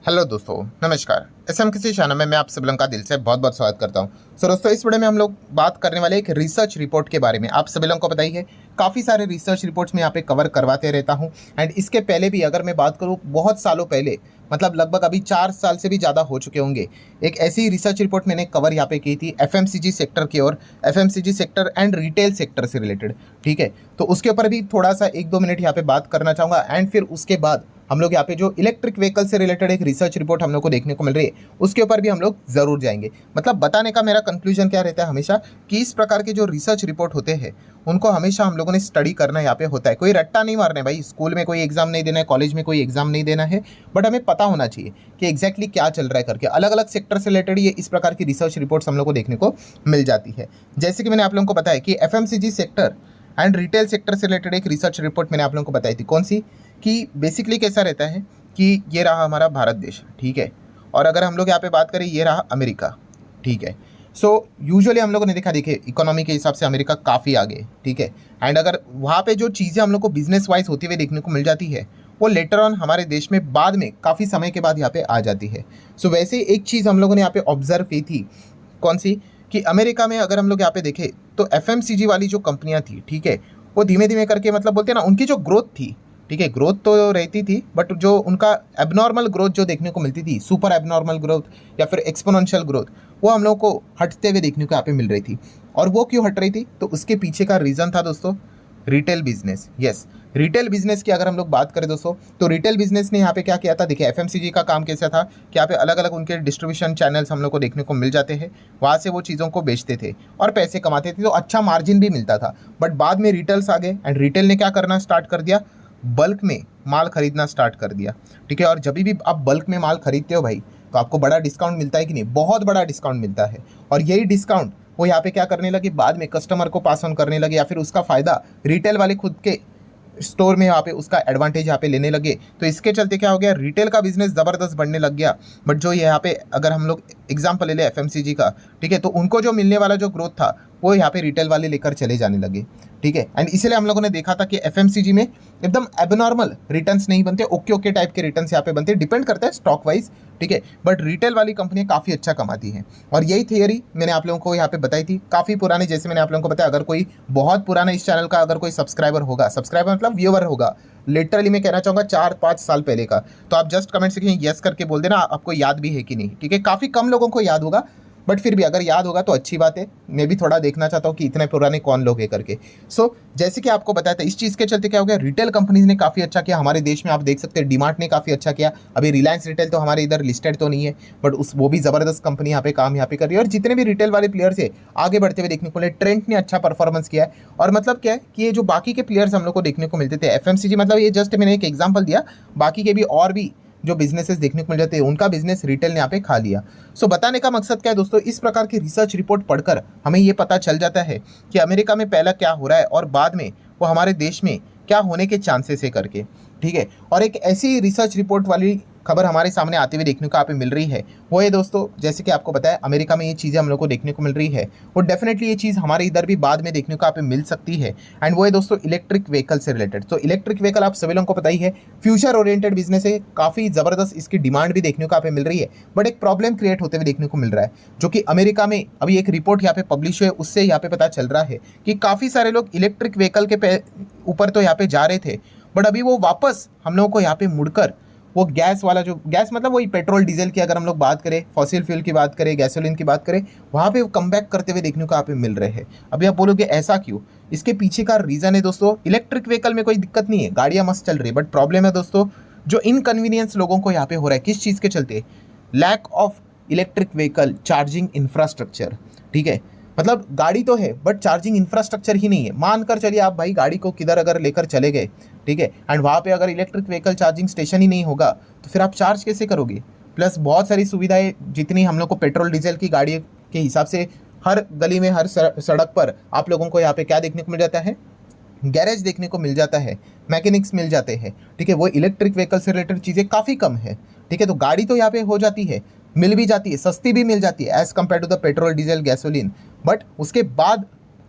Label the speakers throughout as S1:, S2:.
S1: Hello दोस्तों, नमस्कार। SM किसी चैनल में मैं आप सभी लोगों का दिल से बहुत बहुत स्वागत करता हूं। सो दोस्तों, इस वीडियो में हम लोग बात करने वाले एक रिसर्च रिपोर्ट के बारे में। आप सभी लोगों को पता ही है, काफ़ी सारे रिसर्च रिपोर्ट्स मैं यहाँ पे कवर करवाते रहता हूं। एंड इसके पहले भी अगर मैं बात करूँ, बहुत सालों पहले, मतलब लगभग अभी 4 साल से भी ज़्यादा हो चुके होंगे, एक ऐसी रिसर्च रिपोर्ट मैंने कवर यहाँ पे की थी एफएमसीजी सेक्टर की ओर, FMCG sector and retail sector से रिलेटेड। ठीक है, तो उसके ऊपर भी थोड़ा सा 1-2 मिनट यहाँ पे बात करना चाहूँगा। एंड फिर उसके बाद हम लोग यहाँ पे जो इलेक्ट्रिक व्हीकल से रिलेटेड एक रिसर्च रिपोर्ट हम लोग को देखने को मिल रही है, उसके ऊपर भी हम लोग ज़रूर जाएंगे। मतलब बताने का मेरा कंक्लूजन क्या रहता है हमेशा, कि इस प्रकार के जो रिसर्च रिपोर्ट होते हैं उनको हमेशा हम लोगों ने स्टडी करना यहाँ पे होता है। कोई रट्टा नहीं मारना है भाई, स्कूल में कोई एग्जाम नहीं देना है, कॉलेज में कोई एग्जाम नहीं देना है, बट हमें पता होना चाहिए कि एग्जैक्टली क्या चल रहा है करके। अलग अलग सेक्टर से रिलेटेड ये इस प्रकार की रिसर्च रिपोर्ट्स हम लोग को देखने को मिल जाती है। जैसे कि मैंने आप लोगों को बताया कि FMCG sector and retail sector से रिलेटेड एक रिसर्च रिपोर्ट मैंने आप लोगों को बताई थी। कौन सी? कि बेसिकली कैसा रहता है कि ये रहा हमारा भारत देश, ठीक है, और अगर हम लोग यहाँ पे बात करें, ये रहा अमेरिका, ठीक है। सो यूजुअली हम लोगों ने देखा, देखिए इकोनॉमी के हिसाब से अमेरिका काफ़ी आगे है, ठीक है। एंड अगर वहाँ पे जो चीज़ें हम लोग को बिजनेस वाइज होती हुई देखने को मिल जाती है, वो लेटर ऑन हमारे देश में बाद में काफ़ी समय के बाद यहाँ पे आ जाती है। सो वैसे एक चीज़ हम लोगों ने यहाँ पे ऑब्जर्व की थी। कौन सी? कि अमेरिका में अगर हम लोग यहाँ पे देखें तो एफएमसीजी वाली जो कंपनियाँ थी, ठीक है, वो धीमे धीमे करके, मतलब बोलते हैं ना, उनकी जो ग्रोथ थी, ठीक है, ग्रोथ तो रहती थी, बट जो उनका एबनॉर्मल ग्रोथ जो देखने को मिलती थी, सुपर एबनॉर्मल ग्रोथ या फिर एक्सपोनेंशियल ग्रोथ, वो हम लोग को हटते हुए देखने को यहाँ पे मिल रही थी। और वो क्यों हट रही थी? तो उसके पीछे का रीज़न था दोस्तों, retail business. Yes, retail business की अगर हम लोग बात करें दोस्तों, तो रिटेल बिजनेस ने यहाँ पे क्या किया था, देखिए एफएमसीजी का काम कैसा था कि यहाँ पे अलग अलग उनके डिस्ट्रीब्यूशन चैनल्स हम लोग को देखने को मिल जाते हैं, वहाँ से वो चीज़ों को बेचते थे और पैसे कमाते थे, तो अच्छा मार्जिन भी मिलता था। बट बाद में रिटेल्स आ गए एंड रिटेल ने क्या करना स्टार्ट कर दिया, बल्क में माल खरीदना स्टार्ट कर दिया, ठीक है। और जब भी आप बल्क में माल खरीदते हो भाई, तो आपको बड़ा डिस्काउंट मिलता है कि नहीं? बहुत बड़ा डिस्काउंट मिलता है। और यही डिस्काउंट वो यहाँ पे क्या करने लगे, बाद में कस्टमर को पास ऑन करने लगे, या फिर उसका फ़ायदा रिटेल वाले खुद के स्टोर में यहाँ पे उसका एडवांटेज यहाँ पे लेने लगे। तो इसके चलते क्या हो गया, रिटेल का बिजनेस ज़बरदस्त बढ़ने लग गया। बट जो यहाँ पे अगर हम लोग एग्जांपल ले ले एफएमसीजी का, ठीक है, तो उनको जो मिलने वाला जो ग्रोथ था वो यहाँ पे रिटेल वाले लेकर चले जाने लगे, ठीक है। एंड इसीलिए हम लोगों ने देखा था कि एफएमसीजी में एकदम एबनॉर्मल रिटर्न्स नहीं बनते, ओके ओके टाइप के रिटर्न्स यहाँ पे बनते, डिपेंड करता है स्टॉक वाइज, ठीक है। बट रिटेल वाली कंपनियां काफ़ी अच्छा कमाती हैं। और यही थियरी मैंने आप लोगों को यहाँ पे बताई थी, काफ़ी पुराने, जैसे मैंने आप लोगों को बताया, अगर कोई बहुत पुराना इस चैनल का अगर कोई सब्सक्राइबर होगा, सब्सक्राइबर मतलब व्यूअर होगा, लिटरली मैं कहना चाहूँगा 4-5 साल पहले का, तो आप जस्ट कमेंट सेक्शन यस करके बोल देना आपको याद भी है कि नहीं, ठीक है। काफ़ी कम लोगों को याद होगा, बट फिर भी अगर याद होगा तो अच्छी बात है। मैं भी थोड़ा देखना चाहता हूँ कि इतने पुराने कौन लोग हैं करके। सो जैसे कि आपको बताया था, इस चीज़ के चलते क्या हो गया, रिटेल कंपनीज ने काफ़ी अच्छा किया हमारे देश में। आप देख सकते हैं डीमार्ट ने काफ़ी अच्छा किया। अभी रिलायंस रिटेल तो हमारे इधर लिस्टेड तो नहीं है, बट वो भी ज़बरदस्त कंपनी यहाँ पे काम यहाँ पे कर रही है। और जितने भी रिटेल वाले प्लेयर्स है आगे बढ़ते हुए देखने को मिले। ट्रेंट ने अच्छा परफॉर्मेंस किया है। और मतलब क्या है कि ये जो बाकी के प्लेयर्स हम लोग को देखने को मिलते थे, एफएमसीजी, मतलब ये जस्ट मैंने एक एग्जाम्पल दिया, बाकी के भी और भी जो बिजनेसेस देखने को मिल जाते हैं, उनका बिजनेस रिटेल ने यहाँ पे खा लिया। सो बताने का मकसद क्या है दोस्तों, इस प्रकार की रिसर्च रिपोर्ट पढ़कर हमें ये पता चल जाता है कि अमेरिका में पहला क्या हो रहा है और बाद में वो हमारे देश में क्या होने के चांसेस है करके, ठीक है। और एक ऐसी रिसर्च रिपोर्ट वाली खबर हमारे सामने आते हुए देखने को यहाँ पे मिल रही है, वो है दोस्तों, जैसे कि आपको बताया अमेरिका में ये चीज़ें हम लोग को देखने को मिल रही है, वो डेफिनेटली ये चीज़ हमारे इधर भी बाद में देखने को यहाँ पे मिल सकती है। एंड वो है दोस्तों इलेक्ट्रिक व्हीकल से रिलेटेड। तो इलेक्ट्रिक व्हीकल आप सभी लोगों को पता ही है, फ्यूचर ओरिएंटेड बिजनेस है, काफ़ी ज़बरदस्त इसकी डिमांड भी देखने को यहाँ पे मिल रही है। बट एक प्रॉब्लम क्रिएट होते हुए देखने को मिल रहा है, जो कि अमेरिका में अभी एक रिपोर्ट यहाँ पे पब्लिश हुई है, उससे यहाँ पे पता चल रहा है कि काफ़ी सारे लोग इलेक्ट्रिक व्हीकल के ऊपर तो यहाँ पे जा रहे थे, बट अभी वो वापस हम लोगों को यहाँ पे मुड़कर वो गैस वाला, जो गैस मतलब वही पेट्रोल डीजल की अगर हम लोग बात करें, फॉसिल फ्यूल की बात करें, गैसोलीन की बात करें, वहाँ पे कम बैक करते हुए देखने को यहाँ पे मिल रहे हैं। अभी आप बोलोगे ऐसा क्यों? इसके पीछे का रीज़न है दोस्तों, इलेक्ट्रिक व्हीकल में कोई दिक्कत नहीं है, गाड़ियाँ मस्त चल रही है, बट प्रॉब्लम है दोस्तों जो इनकन्वीनियंस लोगों को यहाँ पे हो रहा है। किस चीज़ के चलते? Lack of electric vehicle charging infrastructure, ठीक है। मतलब गाड़ी तो है बट चार्जिंग इंफ्रास्ट्रक्चर ही नहीं है। मानकर चलिए आप भाई गाड़ी को किधर अगर लेकर चले गए, ठीक है, एंड वहाँ पे अगर इलेक्ट्रिक व्हीकल चार्जिंग स्टेशन ही नहीं होगा, तो फिर आप चार्ज कैसे करोगे? प्लस बहुत सारी सुविधाएं जितनी हम लोग को पेट्रोल डीजल की गाड़ी के हिसाब से हर गली में, हर सड़क पर आप लोगों को यहाँ पे क्या देखने को मिल जाता है, गैरेज देखने को मिल जाता है, मैकेनिक्स मिल जाते हैं, ठीक है। वो इलेक्ट्रिक व्हीकल से रिलेटेड चीज़ें काफ़ी कम है, ठीक है। तो गाड़ी तो यहाँ पे हो जाती है, मिल भी जाती है, सस्ती भी मिल जाती है as compare to the petrol diesel gasoline, but उसके बाद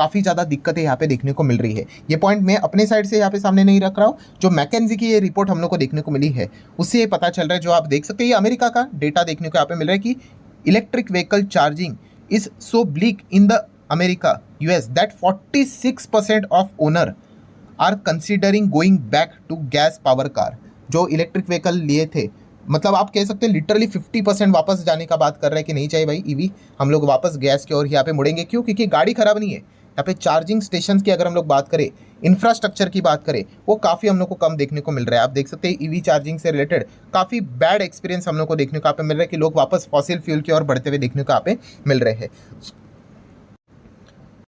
S1: काफ़ी ज़्यादा दिक्कतें यहाँ पे देखने को मिल रही है। ये पॉइंट मैं अपने साइड से यहाँ पे सामने नहीं रख रहा हूँ, जो मैकेंजी की ये रिपोर्ट हम लोग को देखने को मिली है उससे ये पता चल रहा है। जो आप देख सकते हैं ये अमेरिका का डेटा देखने को यहाँ पे मिल रहा है कि electric vehicle charging is so bleak in the America US that 46% of owner are considering going back to gas power car. जो इलेक्ट्रिक व्हीकल लिए थे, मतलब आप कह सकते हैं लिटरली 50% वापस जाने का बात कर रहे हैं कि नहीं चाहिए भाई ईवी, हम लोग वापस गैस की ओर यहाँ पे मुड़ेंगे। क्यों? क्योंकि गाड़ी खराब नहीं है। यहाँ पे चार्जिंग स्टेशन की अगर हम लोग बात करें, इंफ्रास्ट्रक्चर की बात करें, वो काफ़ी हम लोग को कम देखने को मिल रहा है। आप देख सकते हैं ईवी चार्जिंग से रिलेटेड काफ़ी बैड एक्सपीरियंस हम लोग को देखने को यहाँ पे मिल रहा है कि लोग वापस फॉसिल फ्यूल की ओर बढ़ते हुए देखने को यहाँ पे मिल रहे हैं।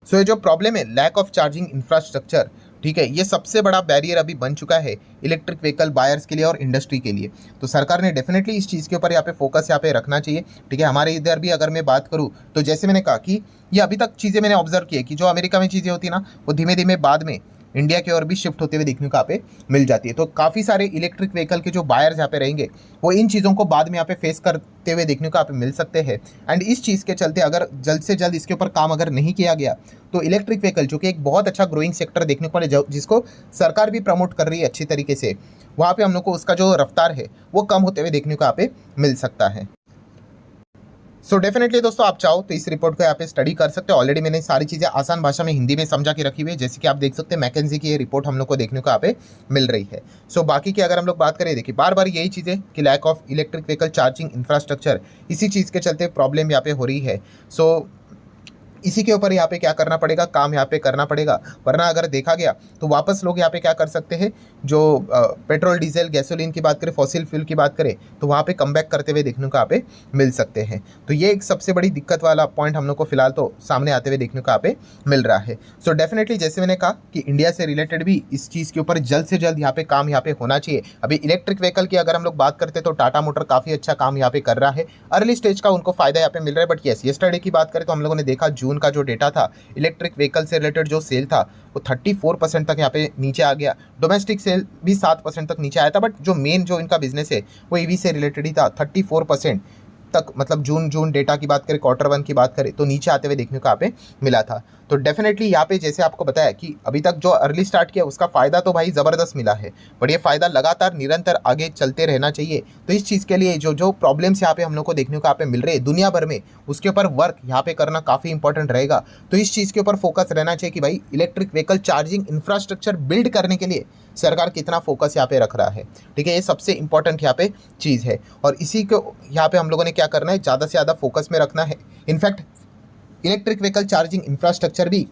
S1: सो ये जो प्रॉब्लम है लैक ऑफ चार्जिंग इंफ्रास्ट्रक्चर, ठीक है, ये सबसे बड़ा बैरियर अभी बन चुका है इलेक्ट्रिक व्हीकल बायर्स के लिए और इंडस्ट्री के लिए। तो सरकार ने डेफिनेटली इस चीज़ के ऊपर यहाँ पे फोकस यहाँ पे रखना चाहिए। ठीक है, हमारे इधर भी अगर मैं बात करूँ तो जैसे मैंने कहा कि ये अभी तक चीज़ें मैंने ऑब्जर्व की है कि जो अमेरिका में चीज़ें होती ना वो धीमे धीमे बाद में इंडिया की ओर भी शिफ्ट होते हुए देखने को यहाँ पे मिल जाती है। तो काफ़ी सारे इलेक्ट्रिक व्हीकल के जो बायर्स यहाँ पे रहेंगे वो इन चीज़ों को बाद में यहाँ पे फेस करते हुए देखने को यहाँ पे मिल सकते हैं। एंड इस चीज़ के चलते अगर जल्द से जल्द इसके ऊपर काम अगर नहीं किया गया तो इलेक्ट्रिक व्हीकल जो कि एक बहुत अच्छा ग्रोइंग सेक्टर देखने को मिले, जिसको सरकार भी प्रमोट कर रही है अच्छी तरीके से, वहाँ पे हम लोग को उसका जो रफ्तार है वो कम होते हुए देखने को यहाँ पे मिल सकता है। सो डेफिनेटली दोस्तों आप चाहो तो इस रिपोर्ट को यहाँ पे स्टडी कर सकते हो। ऑलरेडी मैंने सारी चीज़ें आसान भाषा में हिंदी में समझा के रखी हुई है, जैसे कि आप देख सकते हैं मैकेंजी की ये रिपोर्ट हम लोग को देखने को यहाँ पे मिल रही है। सो बाकी की अगर हम लोग बात करें, देखिए बार बार यही चीज़ें कि lack of electric vehicle charging infrastructure, इसी चीज़ के चलते प्रॉब्लम यहाँ पे हो रही है। सो इसी के ऊपर यहाँ पे क्या करना पड़ेगा, काम यहाँ पे करना पड़ेगा, वरना अगर देखा गया तो वापस लोग यहाँ पे क्या कर सकते हैं, जो पेट्रोल डीजल गैसोलीन की बात करें, फॉसिल फ्यूल की बात करें, तो वहाँ पे कम बैक करते हुए देखने को यहाँ पे मिल सकते हैं। तो ये एक सबसे बड़ी दिक्कत वाला पॉइंट हम लोग को फिलहाल तो सामने आते हुए देखने को यहाँ पे मिल रहा है। सो डेफिनेटली जैसे मैंने कहा कि इंडिया से रिलेटेड भी इस चीज़ के ऊपर जल्द से जल्द यहाँ पे काम यहाँ पे होना चाहिए। अभी इलेक्ट्रिक व्हीकल की अगर हम लोग बात करते हैं तो टाटा मोटर काफ़ी अच्छा काम यहाँ पे कर रहा है, अर्ली स्टेज का उनको फायदा यहाँ पे मिल रहा है। बट येस, येस्टरडे की बात करें तो हम लोगों ने देखा जून का जो डेटा था इलेक्ट्रिक व्हीकल से रिलेटेड जो सेल था वो 34% तक यहाँ पे नीचे आ गया। डोमेस्टिक सेल भी 7% तक नीचे आया था, बट जो मेन जो इनका बिजनेस है वो ईवी से रिलेटेड ही था। 34% तक, मतलब जून डेटा की बात करें, Q1 की बात करें तो नीचे आते हुए देखने को यहाँ पे मिला था। तो डेफिनेटली यहाँ पे जैसे आपको बताया कि अभी तक जो अर्ली स्टार्ट किया उसका फ़ायदा तो भाई ज़बरदस्त मिला है, बट ये फ़ायदा लगातार निरंतर आगे चलते रहना चाहिए। तो इस चीज़ के लिए जो प्रॉब्लम्स यहाँ पे हम लोग को देखने को यहाँ पे मिल रहे हैं दुनिया भर में, उसके ऊपर वर्क यहाँ पे करना काफ़ी इंपॉर्टेंट रहेगा। तो इस चीज़ के ऊपर फोकस रहना चाहिए कि भाई electric vehicle charging infrastructure build करने के लिए सरकार कितना फोकस यहाँ पे रख रहा है। ठीक है, ये सबसे इंपॉर्टेंट यहाँ पे चीज़ है और इसी को यहाँ पे हम लोगों ने क्या करना है, ज़्यादा से ज़्यादा फोकस में रखना है। In fact electric vehicle charging infrastructure भी,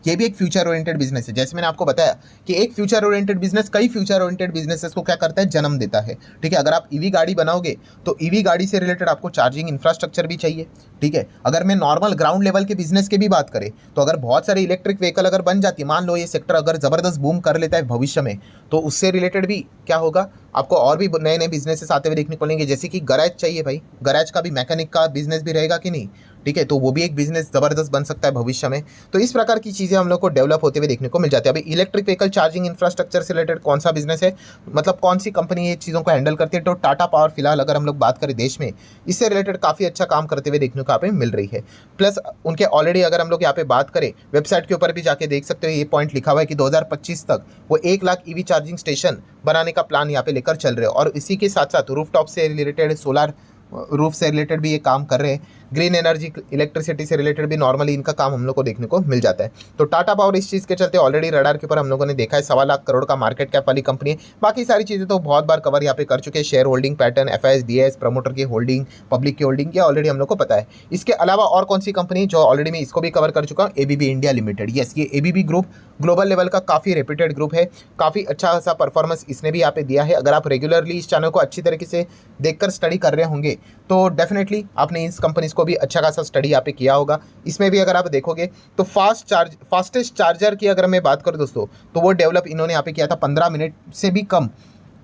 S1: ये भी एक फ्यूचर ओरिएंटेड बिजनेस है। जैसे मैंने आपको बताया कि एक फ्यूचर ओरिएंटेड बिजनेस कई फ्यूचर ओरिएंटेड बिजनेसेस को क्या करता है, जन्म देता है। ठीक है, अगर आप ईवी गाड़ी बनाओगे तो ईवी गाड़ी से रिलेटेड आपको चार्जिंग इंफ्रास्ट्रक्चर भी चाहिए। ठीक है, अगर मैं नॉर्मल ग्राउंड लेवल के बिजनेस की भी बात करें तो अगर बहुत सारे इलेक्ट्रिक व्हीकल अगर बन जाती है, मान लो ये सेक्टर अगर ज़बरदस्त बूम कर लेता है भविष्य में, तो उससे रिलेटेड भी क्या होगा, आपको और भी नए नए बिजनेसेस आते हुए देखने को मिलेंगे। जैसे कि गैराज चाहिए भाई, गैराज का भी मैकेनिक का बिजनेस भी रहेगा कि नहीं। ठीक है, तो वो भी एक बिजनेस ज़बरदस्त बन सकता है भविष्य में। तो इस प्रकार की चीज़ें हम लोग को डेवलप होते हुए देखने को मिल जाती है। अभी इलेक्ट्रिक व्हीकल चार्जिंग इंफ्रास्ट्रक्चर से रिलेटेड कौन सा बिजनेस है, मतलब कौन सी कंपनी ये चीज़ों को हैंडल करती है, तो टाटा पावर फिलहाल अगर हम लोग बात करें देश में, इससे रिलेटेड काफ़ी अच्छा काम करते हुए देखने को यहाँ पे मिल रही है। प्लस उनके ऑलरेडी अगर हम लोग यहाँ पे बात करें, वेबसाइट के ऊपर भी जाके देख सकते हो, ये पॉइंट लिखा हुआ है कि 2025 तक वो 1 लाख ईवी चार्जिंग स्टेशन बनाने का प्लान यहाँ पे लेकर चल रहे हैं। और इसी के साथ साथ रूफटॉप से रिलेटेड, सोलर रूफ से रिलेटेड भी ये काम कर रहे हैं। ग्रीन एनर्जी इलेक्ट्रिसिटी से रिलेटेड भी नॉर्मली इनका काम हम लोग को देखने को मिल जाता है। तो टाटा पावर इस चीज़ के चलते ऑलरेडी रडार के ऊपर हम लोगों ने देखा है, 1.25 लाख करोड़ का मार्केट कैप वाली कंपनी है। बाकी सारी चीज़ें तो बहुत बार कवर यहाँ पे कर चुके हैं, share holding pattern, FIS, DIS, promoter की होल्डिंग, पब्लिक की होल्डिंग, ये ऑलरेडी हम लोग को पता है। इसके अलावा और कौन सी कंपनी जो ऑलरेडी मैं इसको भी कवर कर चुका हूँ, ABB इंडिया लिमिटेड। यस, ये ABB ग्रुप ग्लोबल लेवल का काफ़ी रेप्यूटेड ग्रुप है, काफ़ी अच्छा सा परफॉर्मेंस इसने भी यहाँ पे दिया है। अगर आप रेगुलरली इस चैनल को अच्छी तरीके से देखकर स्टडी कर रहे होंगे तो डेफिनेटली आपने इस कंपनीज को भी अच्छा खासा स्टडी यहाँ पे किया होगा। इसमें भी अगर आप देखोगे तो फास्टेस्ट चार्जर की अगर मैं बात करूँ दोस्तों, तो वो डेवलप इन्होंने यहाँ पे किया था 15 मिनट से भी कम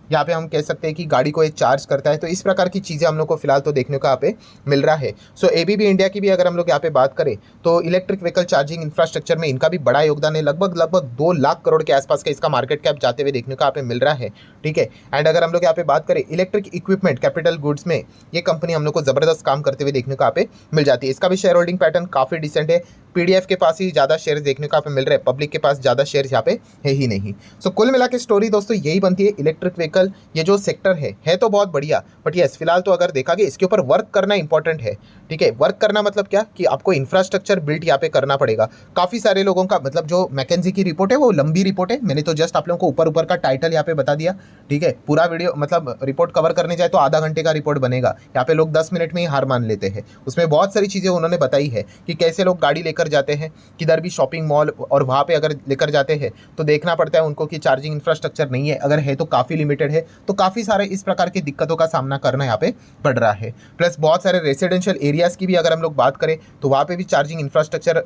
S1: यहाँ पे हम कह सकते हैं कि गाड़ी को ये चार्ज करता है। तो इस प्रकार की चीज़ें हम लोग को फिलहाल तो देखने को यहाँ पे मिल रहा है। सो एबीबी इंडिया की भी अगर हम लोग यहाँ पे बात करें तो इलेक्ट्रिक व्हीकल चार्जिंग इंफ्रास्ट्रक्चर में इनका भी बड़ा योगदान है। लगभग 2 लाख करोड़ के आसपास का इसका मार्केट कैप जाते हुए देखने को यहाँ पे मिल रहा है, ठीक है। एंड अगर हम लोग यहाँ पे बात करें इलेक्ट्रिक इक्विपमेंट कैपिटल गुड्स में, ये कंपनी हम लोग को जबरदस्त काम करते हुए देखने को यहाँ पे मिल जाती है। इसका भी शेयर होल्डिंग पैटर्न काफी डिसेंट है। पीडीएफ के पास ही ज़्यादा शेयर देखने को यहाँ पे मिल रहे हैं, पब्लिक के पास ज़्यादा शेयर यहाँ पे है ही नहीं। सो कुल मिला के स्टोरी दोस्तों यही बनती है। इलेक्ट्रिक व्हीकल ये जो सेक्टर है तो बहुत बढ़िया, बट यस फिलहाल तो अगर देखा गया इसके ऊपर वर्क करना इंपॉर्टेंट है, ठीक है। वर्क करना मतलब क्या कि आपको इंफ्रास्ट्रक्चर बिल्ड यहाँ पे करना पड़ेगा। काफ़ी सारे लोगों का मतलब जो मैकेंजी की रिपोर्ट है वो लंबी रिपोर्ट है, मैंने तो जस्ट आप लोगों को ऊपर ऊपर का टाइटल यहाँ पे बता दिया, ठीक है। पूरा वीडियो मतलब रिपोर्ट कवर करने जाए तो आधा घंटे का रिपोर्ट बनेगा, यहाँ पे लोग 10 मिनट में ही हार मान लेते हैं। उसमें बहुत सारी चीज़ें उन्होंने बताई है कि कैसे लोग गाड़ी लेकर जाते हैं किधर भी शॉपिंग मॉल, और वहाँ पे अगर लेकर जाते हैं तो देखना पड़ता है उनको कि चार्जिंग इंफ्रास्ट्रक्चर नहीं है, अगर है तो काफ़ी लिमिटेड है। तो काफ़ी सारे इस प्रकार की दिक्कतों का सामना करना यहाँ पे पड़ रहा है। प्लस बहुत सारे रेसिडेंशियल एरियाज़ की भी अगर हम लोग बात करें तो वहाँ पे भी चार्जिंग इंफ्रास्ट्रक्चर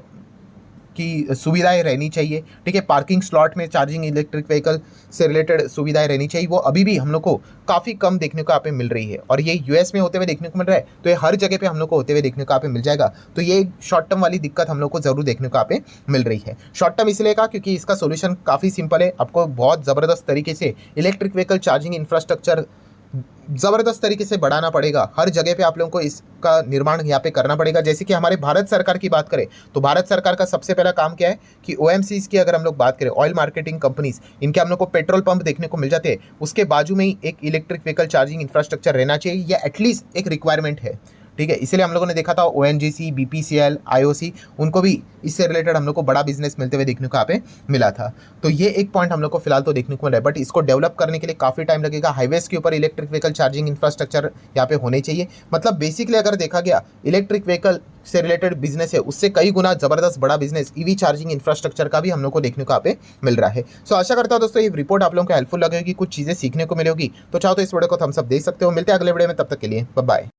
S1: की सुविधाएं रहनी चाहिए, ठीक है। पार्किंग स्लॉट में चार्जिंग इलेक्ट्रिक व्हीकल से रिलेटेड सुविधाएं रहनी चाहिए, वो अभी भी हम लोग को काफ़ी कम देखने को यहाँ पे मिल रही है। और ये यूएस में होते हुए देखने को मिल रहा है, तो ये हर जगह पे हम लोग को होते हुए देखने को यहाँ पे मिल जाएगा। तो ये शॉर्ट टर्म वाली दिक्कत हम लोग को जरूर देखने को यहाँ पे मिल रही है। शॉर्ट टर्म इसलिए कहा क्योंकि इसका सोल्यूशन काफ़ी सिंपल है, आपको बहुत ज़बरदस्त तरीके से इलेक्ट्रिक व्हीकल चार्जिंग इंफ्रास्ट्रक्चर ज़बरदस्त तरीके से बढ़ाना पड़ेगा। हर जगह पे आप लोगों को इसका निर्माण यहाँ पे करना पड़ेगा। जैसे कि हमारे भारत सरकार की बात करें तो भारत सरकार का सबसे पहला काम क्या है कि ओएमसीज की अगर हम लोग बात करें, ऑयल मार्केटिंग कंपनीज, इनके हम लोग को पेट्रोल पंप देखने को मिल जाते हैं, उसके बाजू में ही एक इलेक्ट्रिक व्हीकल चार्जिंग इंफ्रास्ट्रक्चर रहना चाहिए, या एटलीस्ट एक रिक्वायरमेंट है, ठीक है। इसलिए हम लोगों ने देखा था ओएनजीसी, बीपीसीएल, आईओसी, उनको भी इससे रिलेटेड हम लोग को बड़ा बिजनेस मिलते हुए देखने को यहाँ पे मिला था। तो ये एक पॉइंट हम लोग को फिलहाल तो देखने को मिला है, बट इसको डेवलप करने के लिए काफ़ी टाइम लगेगा। हाईवेज के ऊपर इलेक्ट्रिक व्हीकल चार्जिंग इंफ्रास्ट्रक्चर यहाँ पे होने चाहिए। मतलब बेसिकली अगर देखा गया इलेक्ट्रिक व्हीकल से रिलेटेड बिजनेस है, उससे कई गुना जबरदस्त बड़ा बिजनेस ईवी चार्जिंग इंफ्रास्ट्रक्चर का भी हम लोग को देखने को यहाँ पे मिल रहा है। सो आशा करता हूँ दोस्तों ये रिपोर्ट आप लोगों को हेल्पफुल लगेगी, कुछ चीज़ें सीखने को मिलेगी। तो चाहो तो इस वीडियो को थम्स अप दे सकते हो। मिलते हैं अगले वीडियो में, तब तक के लिए बाय बाय।